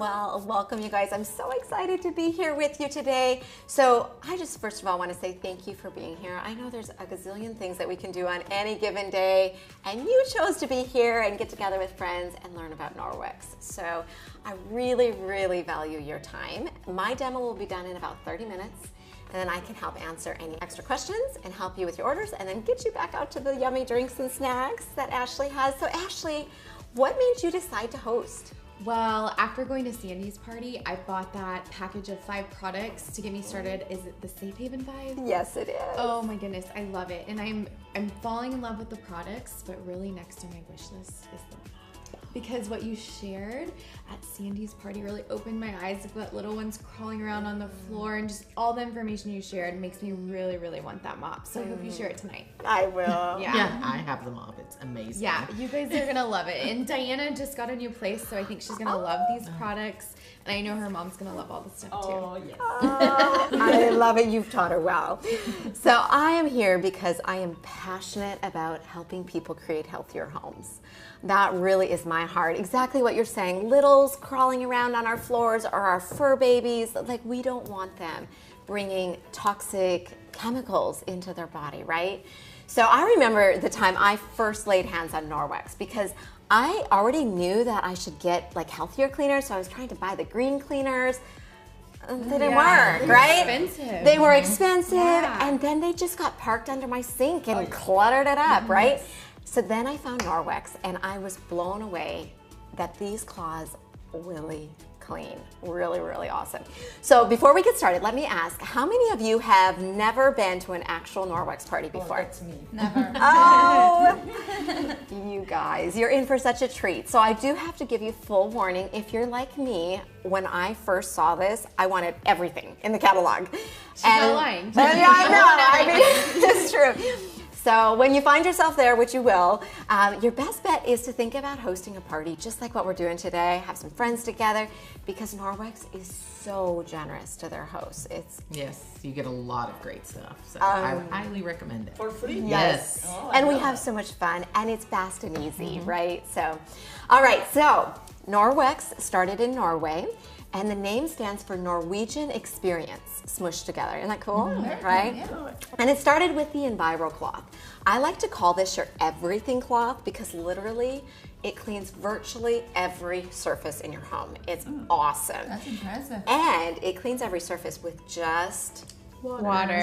Well, welcome you guys. I'm so excited to be here with you today. So I just first of all want to say thank you for being here. I know there's a gazillion things that we can do on any given day, and you chose to be here and get together with friends and learn about Norwex. So I really, really value your time. My demo will be done in about 30 minutes. And then I can help answer any extra questions and help you with your orders and then get you back out to the yummy drinks and snacks that Ashley has. So Ashley, what made you decide to host? Well, after going to Sandy's party, I bought that package of 5 products to get me started. Is it the Safe Haven 5? Yes, it is. Oh my goodness, I love it. And I'm falling in love with the products, but really next to my wish list is the because what you shared at Sandy's party really opened my eyes to what little ones crawling around on the floor, and just all the information you shared makes me really, really want that mop. So I hope you share it tonight. I will. Yeah, I have the mop. It's amazing. Yeah, you guys are gonna love it. And Diana just got a new place, so I think she's gonna love these products. And I know her mom's gonna love all this stuff too. Oh, yes. I love it. You've taught her well. So I am here because I am passionate about helping people create healthier homes. That really is my heart. Exactly what you're saying. Littles crawling around on our floors or our fur babies, like we don't want them bringing toxic chemicals into their body, right? So I remember the time I first laid hands on Norwex because I already knew that I should get like healthier cleaners, so I was trying to buy the green cleaners. They didn't work, right? Expensive. They were expensive, Yeah. and then they just got parked under my sink and cluttered it up, right? So then I found Norwex, and I was blown away that these cloths really clean. Really, really awesome. So before we get started, let me ask, how many of you have never been to an actual Norwex party before? That's me. Never. Oh, you guys, you're in for such a treat. So I do have to give you full warning. If you're like me, when I first saw this, I wanted everything in the catalog. She's not lying. Yeah, I know. I mean, it's true. So when you find yourself there, which you will, your best bet is to think about hosting a party just like what we're doing today. Have some friends together because Norwex is so generous to their hosts. Yes, you get a lot of great stuff. So I would highly recommend it. For free? Yes. Oh, And we have so much fun, and it's fast and easy, right? So, all right, so Norwex started in Norway, and the name stands for Norwegian Experience, smushed together. Isn't that cool, right? Yeah. And it started with the Enviro cloth. I like to call this your everything cloth because literally it cleans virtually every surface in your home. It's awesome. That's impressive. And it cleans every surface with just Water. water.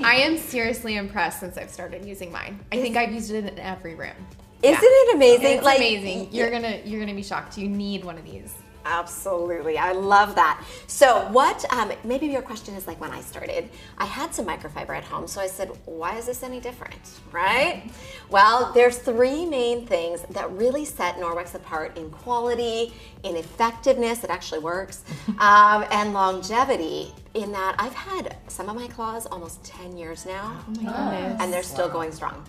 I am seriously impressed since I've started using mine. I think I've used it in every room. Isn't it amazing? It's amazing. You're gonna be shocked. You need one of these. Absolutely, I love that. So what, maybe your question is like when I started, I had some microfiber at home, so I said, why is this any different, right? Well, there's 3 main things that really set Norwex apart in quality, in effectiveness, it actually works, and longevity, in that I've had some of my cloths almost 10 years now, Oh my goodness. and they're still going strong.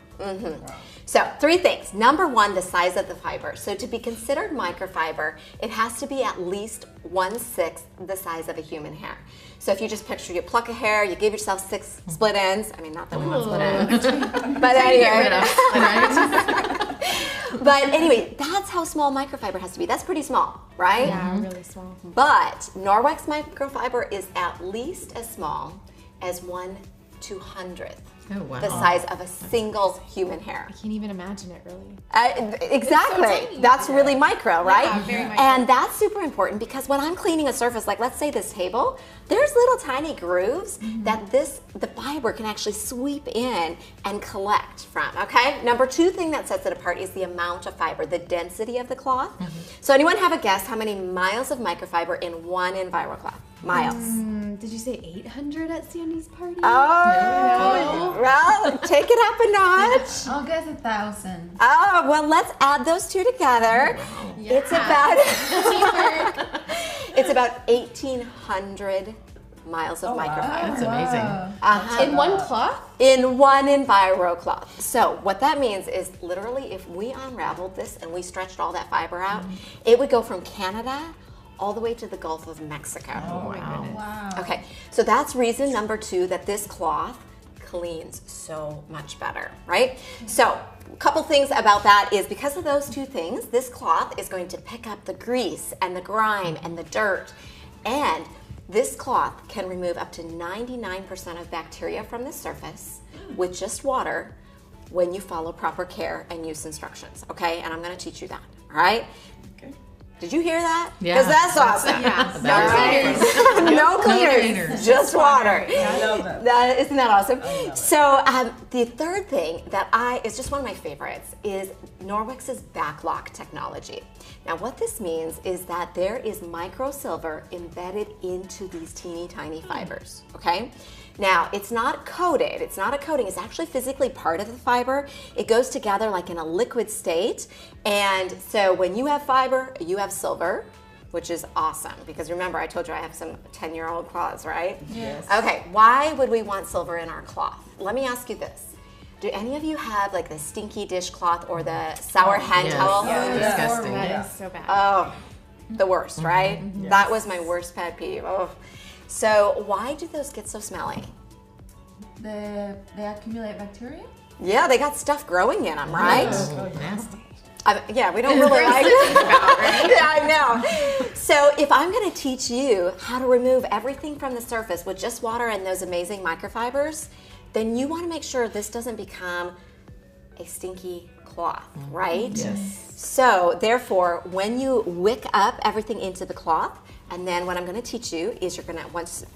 So 3 things. Number 1, the size of the fiber. So to be considered microfiber, it has to be at least 1/6 the size of a human hair. So if you just picture you pluck a hair, you give yourself 6 split ends. I mean, not that we want split ends, but anyway. But anyway, that's how small microfiber has to be. That's pretty small, right? Yeah, really small. But Norwex microfiber is at least as small as 1/200th Oh, wow. the size of a single human hair. I can't even imagine it really. Exactly. tiny. That's really micro, right? Yeah, very micro. And that's super important because when I'm cleaning a surface, like let's say this table, there's little tiny grooves that the fiber can actually sweep in and collect from, okay? Number 2 thing that sets it apart is the amount of fiber, the density of the cloth. So anyone have a guess how many miles of microfiber in one Enviro cloth? Miles. Did you say 800 at Sandy's party? Oh, well, take it up a notch. I'll guess 1,000. Oh, well, let's add those 2 together. It's about it's about 1,800 miles of microfiber That's amazing. In one cloth? in one Enviro cloth. So what that means is literally if we unraveled this and we stretched all that fiber out, it would go from Canada all the way to the Gulf of Mexico. Oh, wow. Wow. Okay, so that's reason number 2 that this cloth cleans so much better, right? So a couple things about that is because of those two things, this cloth is going to pick up the grease and the grime and the dirt, and this cloth can remove up to 99% of bacteria from the surface with just water when you follow proper care and use instructions, okay? And I'm gonna teach you that, all right? Okay. Did you hear that? Yeah. Because that's awesome. Yeah. No cleaners, just water. I love that. Isn't that awesome? So the third thing that is just one of my favorites is Norwex's backlock technology. Now what this means is that there is micro silver embedded into these teeny tiny fibers, okay? Now, it's not coated, it's not a coating, it's actually physically part of the fiber. It goes together like in a liquid state. And so when you have fiber, you have silver, which is awesome. Because remember, I told you I have some 10-year-old cloths, right? Yes. Okay, why would we want silver in our cloth? Let me ask you this. Do any of you have like the stinky dishcloth or the sour hand Yes. towel? Yeah. Disgusting. That is so bad. Oh, the worst, right? Yes. That was my worst pet peeve. Oh. So why do those get so smelly? They accumulate bacteria? Yeah, they got stuff growing in them, right? Oh, nasty. Yeah, we don't really like it. Yeah, I know. So if I'm going to teach you how to remove everything from the surface with just water and those amazing microfibers, then you want to make sure this doesn't become a stinky cloth, right? Yes. So therefore, when you wick up everything into the cloth, and then what I'm going to teach you is you're going to,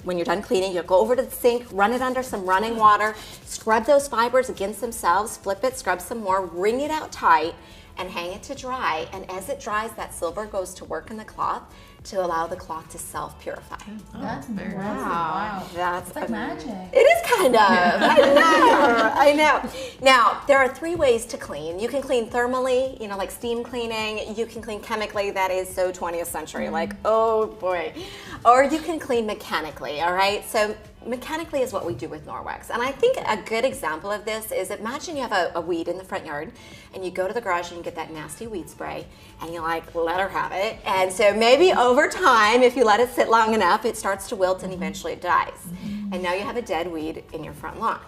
when you're done cleaning, you'll go over to the sink, run it under some running water, scrub those fibers against themselves, flip it, scrub some more, wring it out tight, and hang it to dry. And as it dries, that silver goes to work in the cloth to allow the cloth to self-purify. That's very impressive. nice. Wow. That's It's like magic. It is kind of. I know. Now, there are 3 ways to clean. You can clean thermally, like steam cleaning. You can clean chemically. That is so 20th century. Like, oh boy. Or you can clean mechanically, all right? So mechanically is what we do with Norwex. And I think a good example of this is, imagine you have a weed in the front yard and you go to the garage and you get that nasty weed spray and you let her have it. And so maybe over time, if you let it sit long enough, it starts to wilt and eventually it dies. And now you have a dead weed in your front lawn.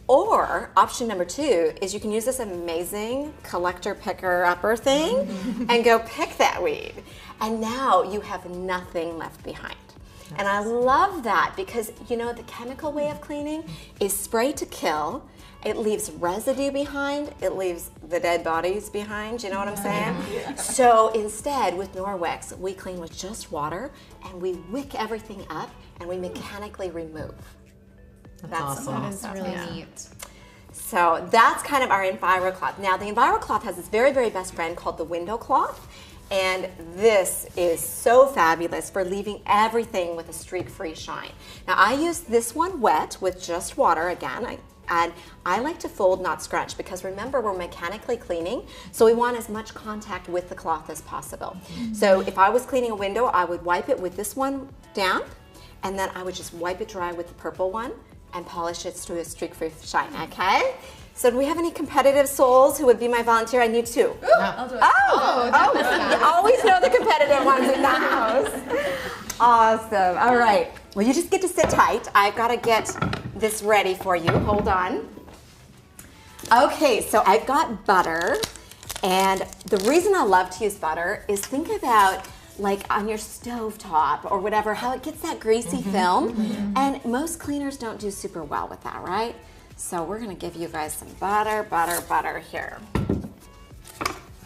Or option number 2 is you can use this amazing collector picker upper thing and go pick that weed. And now you have nothing left behind. And I love that because, the chemical way of cleaning is spray to kill. It leaves residue behind. It leaves the dead bodies behind. You know what I'm saying? Yeah. So instead, with Norwex, we clean with just water and we wick everything up and we mechanically remove. That's awesome. That is really neat. So that's kind of our EnviroCloth. Now, the EnviroCloth has this very, very best friend called the window cloth. And this is so fabulous for leaving everything with a streak-free shine. Now, I use this one wet with just water again. And I like to fold, not scrunch, because remember, we're mechanically cleaning, so we want as much contact with the cloth as possible. So if I was cleaning a window, I would wipe it with this one damp, and then I would just wipe it dry with the purple one and polish it to a streak-free shine, okay? So do we have any competitive souls who would be my volunteer? I need 2. I'll do it. You always know the competitive ones in the house. Awesome. All right. Well, you just get to sit tight. I've got to get this ready for you. Hold on. Okay, so I've got butter. And the reason I love to use butter is think about like on your stovetop or whatever, how it gets that greasy film. And most cleaners don't do super well with that, right? So we're gonna give you guys some butter here.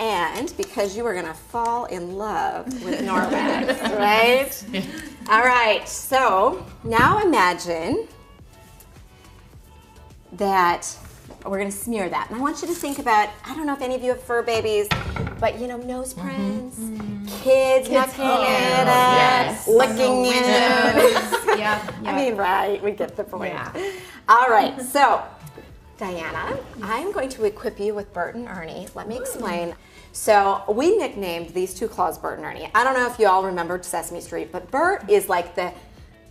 And because you are gonna fall in love with Norwex, right? Yeah. All right, so now imagine that we're gonna smear that. And I want you to think about, I don't know if any of you have fur babies, but nose prints, kids knocking it up, licking it. Yeah. I mean, right, we get the point. Yeah. All right, so Diana, I'm going to equip you with Bert and Ernie. Let me explain. So we nicknamed these 2 claws Bert and Ernie. I don't know if you all remembered Sesame Street, but Bert is like the,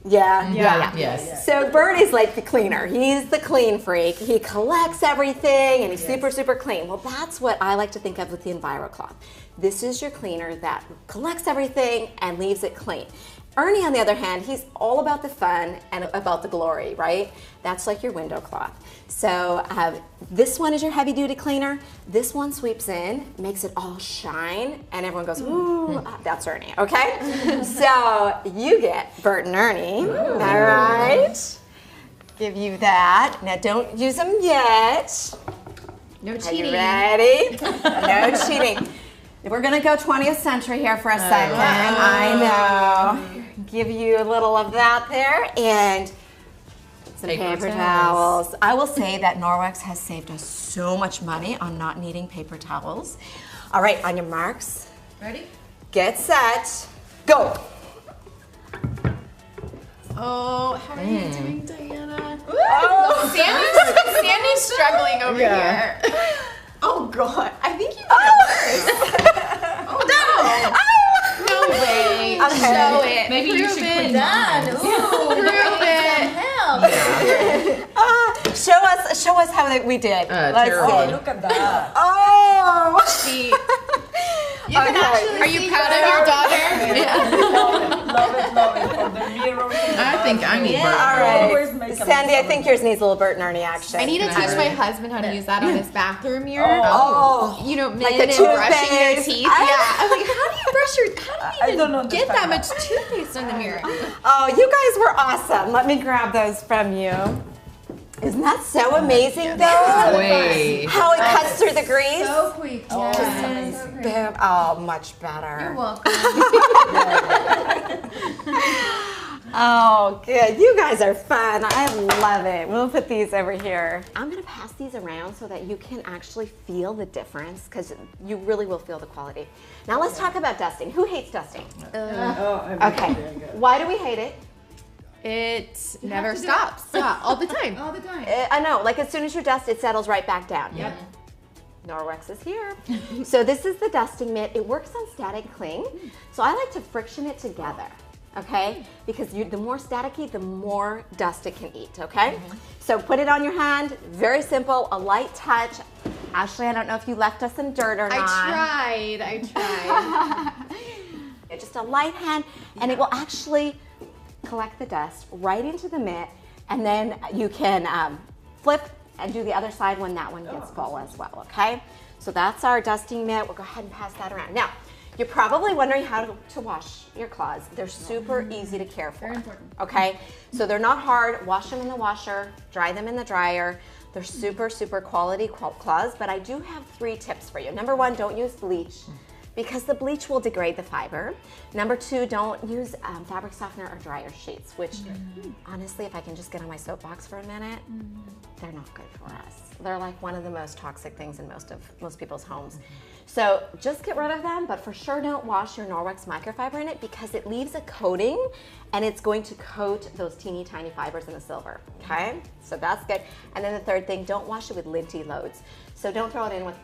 Yes. So Bert is like the cleaner. He's the clean freak. He collects everything and he's super, super clean. Well, that's what I like to think of with the EnviroCloth. This is your cleaner that collects everything and leaves it clean. Ernie, on the other hand, he's all about the fun and about the glory, right? That's like your window cloth. So this one is your heavy duty cleaner. This one sweeps in, makes it all shine, and everyone goes, ooh, that's Ernie, okay? So you get Bert and Ernie, all right? Give you that. Now don't use them yet. No Are you cheating. ready? No cheating. We're gonna go 20th century here for a second. I know. Give you a little of that there and some paper towels. I will say that Norwex has saved us so much money on not needing paper towels. All right, on your marks. Ready? Get set. Go. Oh, how are you doing, Diana? Oh, Sandy's struggling over here. oh God. I think you did it worse. Oh no! No way. Okay. Show it. Maybe you should clean Done. Ooh, Prove it. Help. Show us how we did. Let's terrible. see. Look at that. Oh. See. You can actually. Are you proud of your daughter? Love it. For the mirror. I think I need Bert. All Always right. make a Sandy, I mess think yours needs a little Bert and Ernie action. I need to Can I teach have my it? husband how to use that on his bathroom mirror. Oh. You know, Like men the and brushing their toothpaste. teeth. Yeah. I'm like, how do you brush your? How I do don't you even get that understand much that. toothpaste on the mirror? Oh, you guys were awesome. Let me grab those from you. Isn't that so amazing, though? Way. How it cuts through the grease? So quick. Oh, it's Yes. amazing. Boom. Oh, much better. You're welcome. Oh, good. You guys are fun. I love it. We'll put these over here. I'm going to pass these around so that you can actually feel the difference because you really will feel the quality. Now let's talk about dusting. Who hates dusting? Okay. Why do we hate it? It never stops. Yeah, all the time. All the time. I know. Like as soon as you dust, it settles right back down. Yep. Norwex is here. So this is the dusting mitt. It works on static cling. So I like to friction it together, okay? Because the more staticky, the more dust it can eat, okay? So put it on your hand, very simple, a light touch. Ashley, I don't know if you left us some dirt or not. I tried. It's just a light hand, and it will actually collect the dust right into the mitt, and then you can flip and do the other side when that one gets full as well, okay? So that's our dusting mitt. We'll go ahead and pass that around. Now, you're probably wondering how to wash your cloths. They're super easy to care for. Very important. Okay? So they're not hard. Wash them in the washer, dry them in the dryer. They're super, super quality cloths, but I do have 3 tips for you. Number 1, don't use bleach, because the bleach will degrade the fiber. Number 2, don't use fabric softener or dryer sheets, which honestly, if I can just get on my soapbox for a minute, they're not good for us. They're like one of the most toxic things in most people's homes. So just get rid of them, but for sure don't wash your Norwex microfiber in it because it leaves a coating and it's going to coat those teeny tiny fibers in the silver, okay? So that's good. And then the third thing, don't wash it with linty loads. So don't throw it in with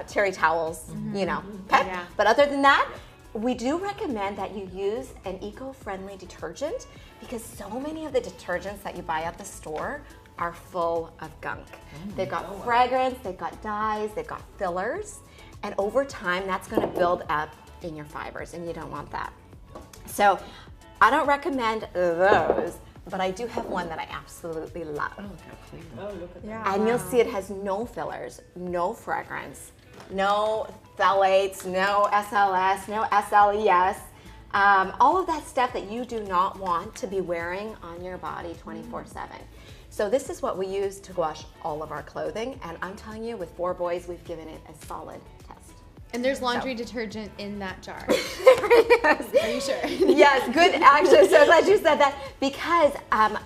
terry towels, you know, okay? Yeah. But other than that, we do recommend that you use an eco-friendly detergent because so many of the detergents that you buy at the store are full of gunk. They've got fragrance, they've got dyes, they've got fillers, and over time that's going to build up in your fibers and you don't want that. So I don't recommend those, but I do have one that I absolutely love. Oh, look how clear. Oh, look at that. Yeah. And you'll see it has no fillers, no fragrance, no phthalates, no SLS, no SLES. All of that stuff that you do not want to be wearing on your body 24/7. So this is what we use to wash all of our clothing, and I'm telling you, with 4 boys, we've given it a solid test. And there's laundry detergent in that jar. Are you sure? Yes, good. Actually, so glad you said that because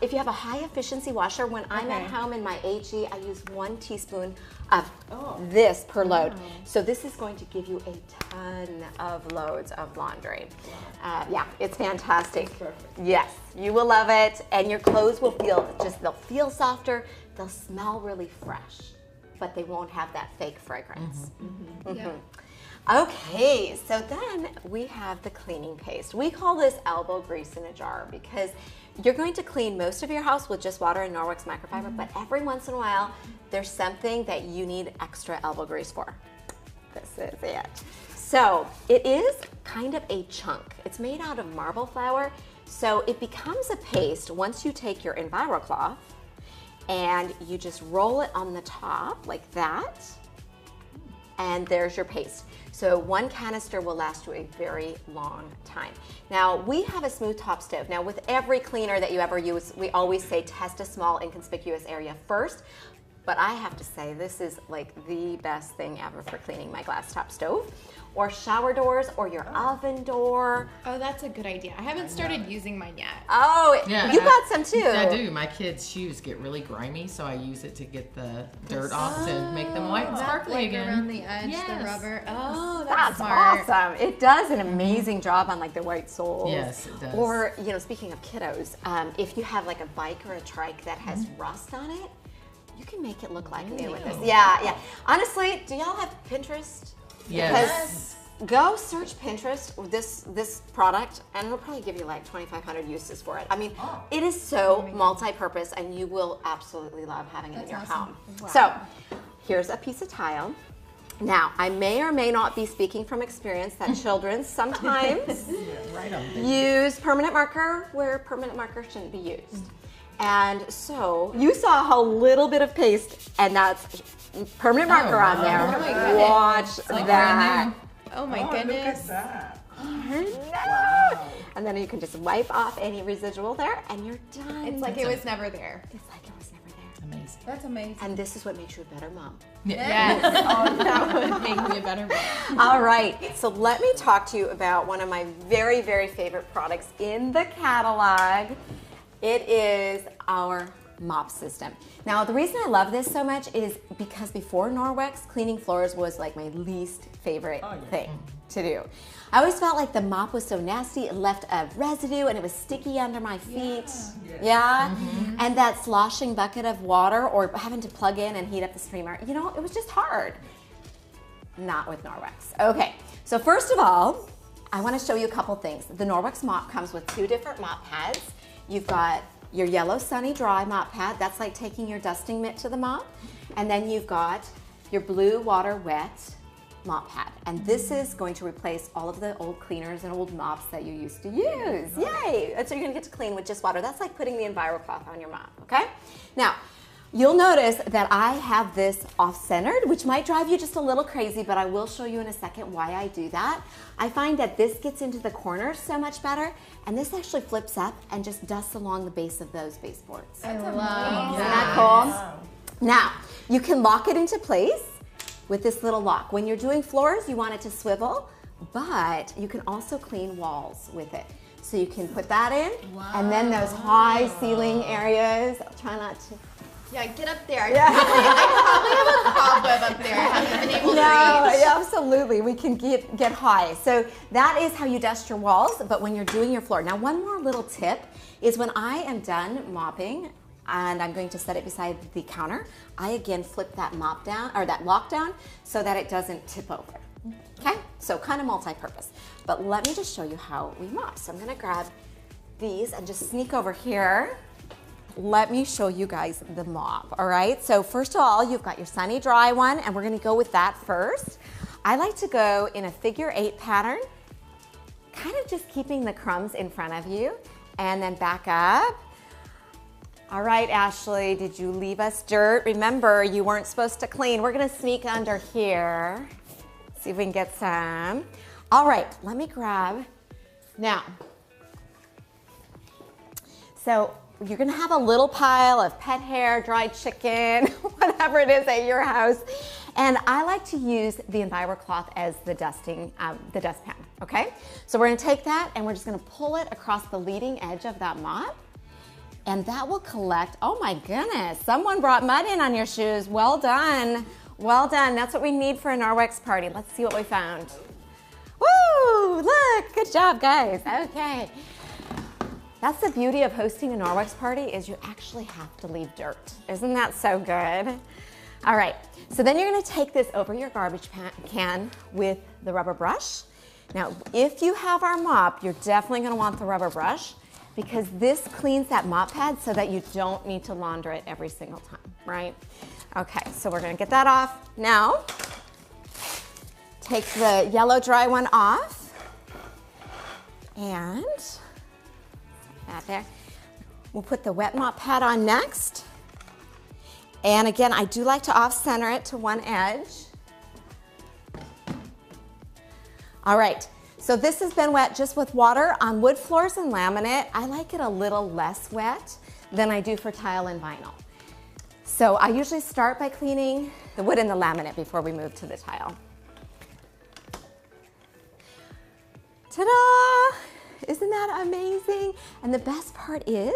if you have a high efficiency washer, when I'm at home in my HE, I use 1 teaspoon of this per load. So this is going to give you a ton of loads of laundry. Yeah, it's fantastic. Perfect. Yes, you will love it, and your clothes will they'll feel softer, they'll smell really fresh, but they won't have that fake fragrance. Yeah. Okay, so then we have the cleaning paste. We call this elbow grease in a jar because you're going to clean most of your house with just water and Norwex microfiber, but every once in a while, there's something that you need extra elbow grease for. This is it. So it is kind of a chunk. It's made out of marble flour. So it becomes a paste once you take your EnviroCloth and you just roll it on the top like that, and there's your paste. So one canister will last you a very long time. Now, we have a smooth top stove. Now, with every cleaner that you ever use, we always say test a small inconspicuous area first. But I have to say, this is like the best thing ever for cleaning my glass top stove, or shower doors, or your oven door. Oh, that's a good idea. I haven't started using mine yet. Oh, Yeah, you got some too. I do. My kids' shoes get really grimy, so I use it to get the dirt off to make them white and sparkly Like again. around the edge, Yes. the rubber. Oh, That's that's smart. awesome. It does an amazing job on like the white soles. Yes, it does. Or, you know, speaking of kiddos, if you have like a bike or a trike that has rust on it, you can make it look like new with this. Yeah, yeah. Honestly, do y'all have Pinterest? Yes. Because go search Pinterest with this product, and it'll probably give you like 2,500 uses for it. I mean, it is so multi-purpose, and you will absolutely love having it in your home. So, here's a piece of tile. Now, I may or may not be speaking from experience that children sometimes Right on there. use permanent marker where permanent marker shouldn't be used. And so you saw a little bit of paste, and that's permanent marker on there. Oh my goodness. Watch Like that. brand Oh my Oh, look goodness. at that. No. And then you can just wipe off any residual there, and you're done. It's like it was never there. It's like it was never there. Amazing. That's amazing. And this is what makes you a better mom. Yes. That would make me a better mom. All right, so let me talk to you about one of my very, very favorite products in the catalog. It is our mop system. Now, the reason I love this so much is because before Norwex, cleaning floors was like my least favorite thing to do. I always felt like the mop was so nasty, it left a residue and it was sticky under my feet. Yeah? And that sloshing bucket of water or having to plug in and heat up the steamer, you know, it was just hard. Not with Norwex. Okay, so first of all, I want to show you a couple things. The Norwex mop comes with two different mop pads. You've got your yellow sunny dry mop pad. That's like taking your dusting mitt to the mop. And then you've got your blue water wet mop pad. And this is going to replace all of the old cleaners and old mops that you used to use. Yay! And so you're gonna get to clean with just water. That's like putting the EnviroCloth on your mop, okay? Now, you'll notice that I have this off-centered, which might drive you just a little crazy, but I will show you in a second why I do that. I find that this gets into the corners so much better, and this actually flips up and just dusts along the base of those baseboards. I love Isn't that. that cool? Now, you can lock it into place with this little lock. When you're doing floors, you want it to swivel, but you can also clean walls with it. So you can put that in, and then those high ceiling areas, I'll try not to. Yeah, get up there. I probably have a cobweb up there. I haven't been able to No, reach. yeah, absolutely. We can get high. So that is how you dust your walls, but when you're doing your floor. Now, one more little tip is when I am done mopping and I'm going to set it beside the counter, I again flip that mop down, or that lock down, so that it doesn't tip over. Okay? So kind of multi-purpose. But let me just show you how we mop. So I'm gonna grab these and just sneak over here. Let me show you guys the mop, all right? So first of all, you've got your sunny dry one, and we're gonna go with that first. I like to go in a figure-8 pattern, kind of just keeping the crumbs in front of you, and then back up. All right, Ashley, did you leave us dirt? Remember, you weren't supposed to clean. We're gonna sneak under here, see if we can get some. All right, let me grab, now, so you're gonna have a little pile of pet hair, dried chicken, whatever it is at your house. And I like to use the EnviroCloth as the dusting, the dustpan, okay? So we're gonna take that and we're just gonna pull it across the leading edge of that mop, and that will collect, oh my goodness, someone brought mud in on your shoes. Well done, well done. That's what we need for a Norwex party. Let's see what we found. Woo, look, good job, guys. Okay. That's the beauty of hosting a Norwex party, is you actually have to leave dirt. Isn't that so good? All right, so then you're gonna take this over your garbage can with the rubber brush. Now, if you have our mop, you're definitely gonna want the rubber brush, because this cleans that mop pad so that you don't need to launder it every single time, right? Okay, so we're gonna get that off. Now, take the yellow dry one off, and that there. We'll put the wet mop pad on next. And again, I do like to off-center it to one edge. All right, so this has been wet just with water on wood floors and laminate. I like it a little less wet than I do for tile and vinyl. So I usually start by cleaning the wood and the laminate before we move to the tile. Ta-da! Isn't that amazing? And the best part is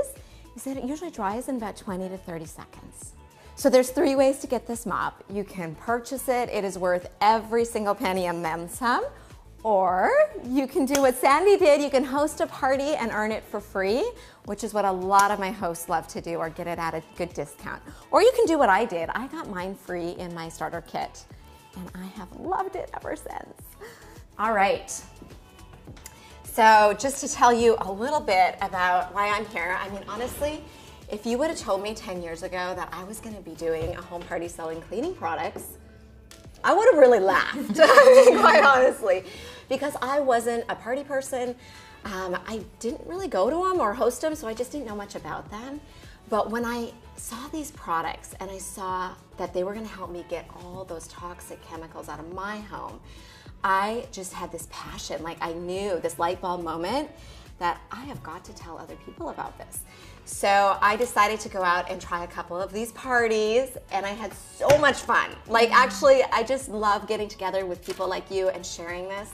that it usually dries in about 20 to 30 seconds. So there's 3 ways to get this mop. You can purchase it. It is worth every single penny and then some. Or you can do what Sandy did. You can host a party and earn it for free, which is what a lot of my hosts love to do, or get it at a good discount. Or you can do what I did. I got mine free in my starter kit, and I have loved it ever since. All right. So just to tell you a little bit about why I'm here, I mean, honestly, if you would have told me 10 years ago that I was gonna be doing a home party selling cleaning products, I would have really laughed, quite honestly, because I wasn't a party person. I didn't really go to them or host them, so I just didn't know much about them. But when I saw these products and I saw that they were gonna help me get all those toxic chemicals out of my home, I just had this passion. Like, I knew this light bulb moment that I have got to tell other people about this. So I decided to go out and try a couple of these parties, and I had so much fun. Like, actually, I just love getting together with people like you and sharing this.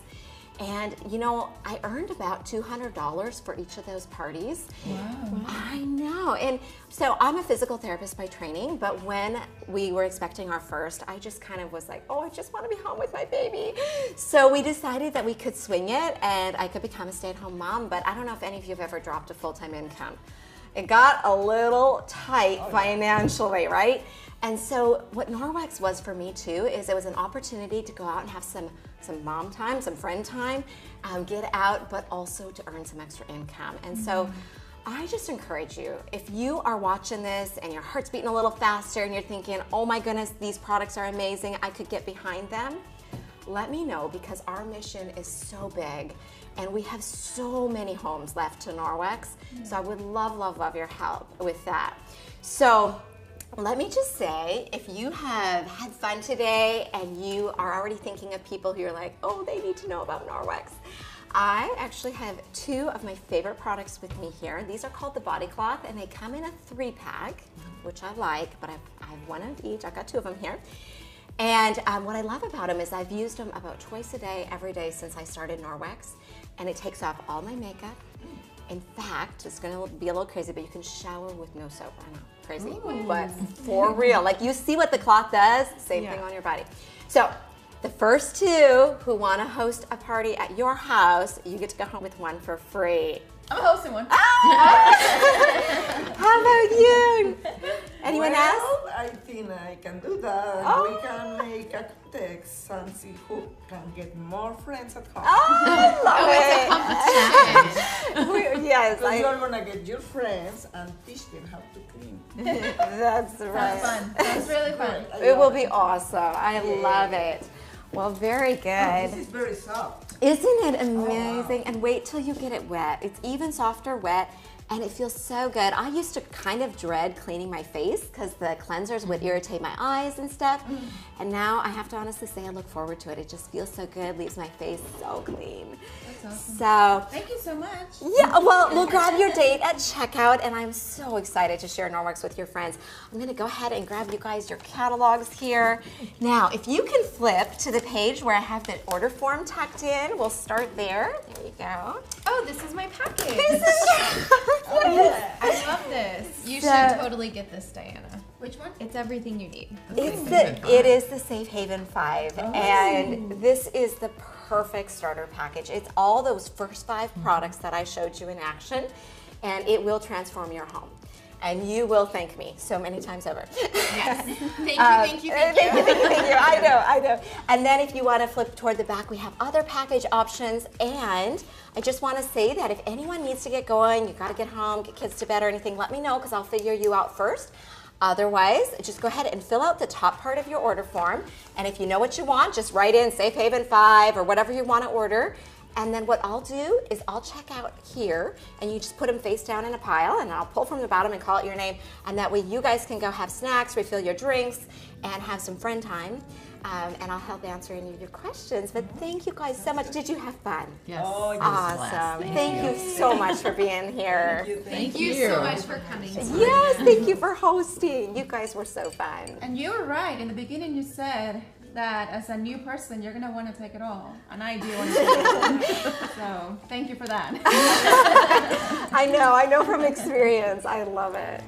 And you know, I earned about $200 for each of those parties. Wow. I know. And so I'm a physical therapist by training, but when we were expecting our first, I just kind of was like, oh, I just want to be home with my baby. So we decided that we could swing it and I could become a stay-at-home mom, but I don't know if any of you have ever dropped a full-time income. It got a little tight financially, right? And so what Norwex was for me too is it was an opportunity to go out and have some mom time, some friend time, get out, but also to earn some extra income. And so I just encourage you, if you are watching this and your heart's beating a little faster and you're thinking, oh my goodness, these products are amazing, I could get behind them, let me know, because our mission is so big and we have so many homes left to Norwex. So I would love, love, love your help with that. So let me just say, if you have had fun today and you are already thinking of people who you're like, oh, they need to know about Norwex, I actually have 2 of my favorite products with me here. These are called the Body Cloth, and they come in a 3-pack, which I like, but I have 1 of each. I've got 2 of them here. And what I love about them is I've used them about twice a day, every day since I started Norwex, and it takes off all my makeup. In fact, it's gonna be a little crazy, but you can shower with no soap. I know, crazy, but for real. Like, you see what the cloth does, same thing on your body. So the first 2 who wanna host a party at your house, you get to go home with 1 for free. I'm hosting one. How about you? Anyone else? I think I can do that. Oh. We can make a text and see who can get more friends at home. Oh, I love it. Yes, So you're gonna get your friends and teach them how to clean. that's right. That's fun. That's really fun. It will be awesome. I love it. Well, very Oh, good. this is very soft. Isn't it amazing? And wait till you get it wet. It's even softer wet, and it feels so good. I used to kind of dread cleaning my face because the cleansers would irritate my eyes and stuff. And now I have to honestly say I look forward to it. It just feels so good, leaves my face so clean. That's awesome. So, Thank you so much. yeah, well, we'll grab your date at checkout, and I'm so excited to share Norwex with your friends. I'm gonna go ahead and grab you guys your catalogs here. Now, if you can flip to the page where I have the order form tucked in, we'll start there. There you go. Oh, this is my package. This is I love this. You So- should totally get this, Diana. Which one? It's everything you need. it is the Safe Haven 5, and this is the perfect starter package. It's all those first 5 products that I showed you in action, and it will transform your home. And you will thank me so many times over. Yes. Thank you. I know. And then if you want to flip toward the back, we have other package options. And I just want to say that if anyone needs to get going, you got to get home, get kids to bed or anything, let me know because I'll figure you out first. Otherwise, just go ahead and fill out the top part of your order form. And if you know what you want, just write in Safe Haven 5 or whatever you want to order. And then what I'll do is I'll check out here, and you just put them face down in a pile, and I'll pull from the bottom and call out your name, and that way you guys can go have snacks, refill your drinks, and have some friend time. And I'll help answer any of your questions. But thank you guys so much. Did you have fun? Yes. Oh, yes. Awesome. Thank you so much for being here. Thank you so much for coming. Yes, thank you for hosting. You guys were so fun. And you were right. In the beginning, you said that as a new person, you're going to want to take it all. And I do want to take it all. So thank you for that. I know from experience. I love it.